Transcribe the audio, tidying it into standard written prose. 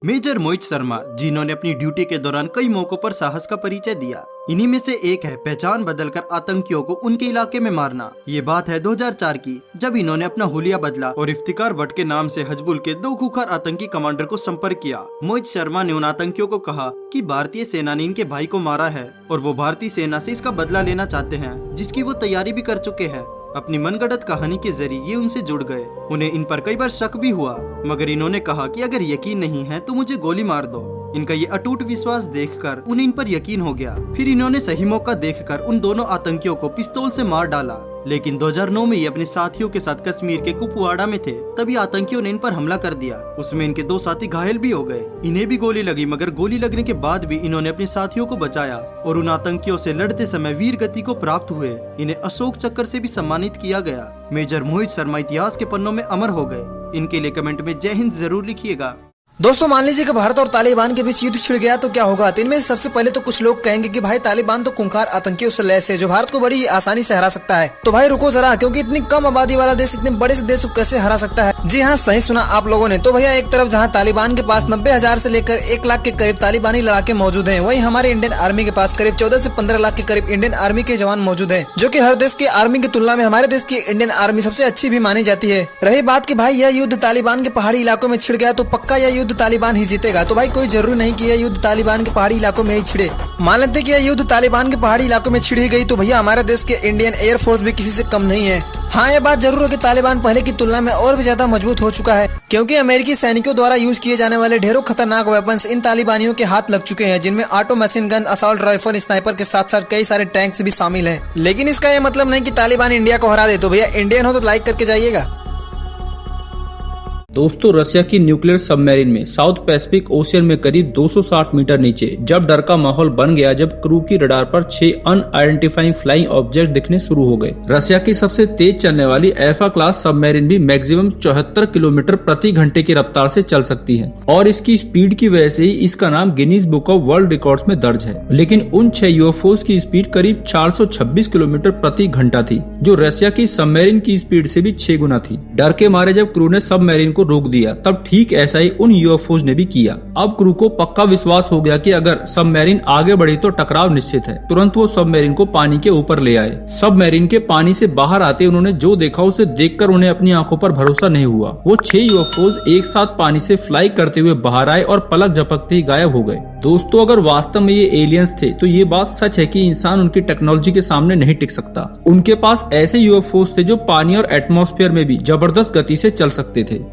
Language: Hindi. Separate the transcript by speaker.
Speaker 1: मेजर मोहित शर्मा, जिन्होंने अपनी ड्यूटी के दौरान कई मौकों पर साहस का परिचय दिया। इन्हीं में से एक है पहचान बदलकर आतंकियों को उनके इलाके में मारना। ये बात है 2004 की, जब इन्होंने अपना हुलिया बदला और इफ्तिकार भट्ट के नाम से हिजबुल के 2 खूंखार आतंकी कमांडर को संपर्क किया। मोहित शर्मा ने उन आतंकियों को कहा कि भारतीय सेना ने इनके भाई को मारा है और वो भारतीय सेना से इसका बदला लेना चाहते हैं, जिसकी वो तैयारी भी कर चुके हैं। अपनी मनगढ़ंत कहानी के जरिए ये उनसे जुड़ गए। उन्हें इन पर कई बार शक भी हुआ, मगर इन्होंने कहा कि अगर यकीन नहीं है तो मुझे गोली मार दो। इनका ये अटूट विश्वास देखकर उन्हें इन पर यकीन हो गया। फिर इन्होंने सही मौका देखकर उन दोनों आतंकियों को पिस्तौल से मार डाला। लेकिन 2009 में ये अपने साथियों के साथ कश्मीर के कुपवाड़ा में थे, तभी आतंकियों ने इन पर हमला कर दिया। उसमें इनके 2 साथी घायल भी हो गए। इन्हें भी गोली लगी, मगर गोली लगने के बाद भी इन्होंने अपने साथियों को बचाया और उन आतंकियों से लड़ते समय वीर गति को प्राप्त हुए। इन्हें अशोक चक्र से भी सम्मानित किया गया। मेजर मोहित शर्मा इतिहास के पन्नों में अमर हो गए। इनके लिए कमेंट में जय हिंद जरूर लिखिएगा।
Speaker 2: दोस्तों, मान लीजिए कि भारत और तालिबान के बीच युद्ध छिड़ गया तो क्या होगा। तो इनमें सबसे पहले तो कुछ लोग कहेंगे कि भाई तालिबान तो खूंखार आतंकियों से लैस है जो भारत को बड़ी आसानी से हरा सकता है। तो भाई रुको जरा, क्योंकि इतनी कम आबादी वाला देश इतने बड़े से देश को कैसे हरा सकता है। जी हाँ, सही सुना आप लोगों ने। तो भैया एक तरफ जहाँ तालिबान के पास 90,000 से लेकर 1 लाख के करीब तालिबानी लड़ाके मौजूद है, वहीं हमारे इंडियन आर्मी के पास करीब 14 से 15 लाख के करीब इंडियन आर्मी के जवान मौजूद है, जो की हर देश की आर्मी की तुलना में हमारे देश की इंडियन आर्मी सबसे अच्छी भी मानी जाती है। रही बात की भाई यह युद्ध तालिबान के पहाड़ी इलाकों में छिड़ गया तो पक्का यह युद्ध तालिबान ही जीतेगा। तो भाई कोई जरूरी नहीं कि यह युद्ध तालिबान के पहाड़ी इलाकों में ही छिड़े। मान लेते कि यह युद्ध तालिबान के पहाड़ी इलाकों में छिड़ ही गई तो भैया हमारे देश के इंडियन एयरफोर्स भी किसी से कम नहीं है। हाँ, ये बात जरूर है कि तालिबान पहले की तुलना में और भी ज्यादा मजबूत हो चुका है, क्योंकि अमेरिकी सैनिकों द्वारा यूज किए जाने वाले ढेरों खतरनाक वेपन्स इन तालिबानियों के हाथ लग चुके हैं, जिनमें auto machine gun, assault rifle, sniper के साथ साथ कई सारे टैंक्स भी शामिल हैं। लेकिन इसका यह मतलब नहीं कि तालिबान इंडिया को हरा दे। तो भैया इंडियन हो तो लाइक करके जाइएगा।
Speaker 3: दोस्तों, रशिया की न्यूक्लियर सबमरीन में साउथ पैसिफिक ओशियन में करीब 260 मीटर नीचे जब डर का माहौल बन गया, जब क्रू की रडार पर 6 अनआइडेंटिफाइंग फ्लाइंग ऑब्जेक्ट दिखने शुरू हो गए। रशिया की सबसे तेज चलने वाली अल्फा क्लास सबमरीन भी मैक्सिमम 74 किलोमीटर प्रति घंटे की रफ्तार से चल सकती है और इसकी स्पीड की वजह से ही इसका नाम Guinness book of world records में दर्ज है। लेकिन उन 6 यूएफओस की स्पीड करीब 426 किलोमीटर प्रति घंटा थी, जो रशिया की सबमरीन की स्पीड से भी 6 गुना थी। डर के मारे जब क्रू ने सबमरीन को रोक दिया, तब ठीक ऐसा ही उन यूएफओस ने भी किया। अब क्रू को पक्का विश्वास हो गया कि अगर सबमरीन आगे बढ़ी तो टकराव निश्चित है। तुरंत वो सबमरीन को पानी के ऊपर ले आए। सबमरीन के पानी से बाहर आते उन्होंने जो देखा उसे देखकर उन्हें अपनी आंखों पर भरोसा नहीं हुआ। वो 6 यूएफओस एक साथ पानी से फ्लाई करते हुए बाहर आए और पलक झपकते ही गायब हो गए। दोस्तों, अगर वास्तव में ये एलियंस थे तो ये बात सच है कि इंसान उनकी टेक्नोलॉजी के सामने नहीं टिक सकता। उनके पास ऐसे यूएफओस थे जो पानी और एटमॉस्फेयर में भी जबरदस्त गति से चल सकते थे।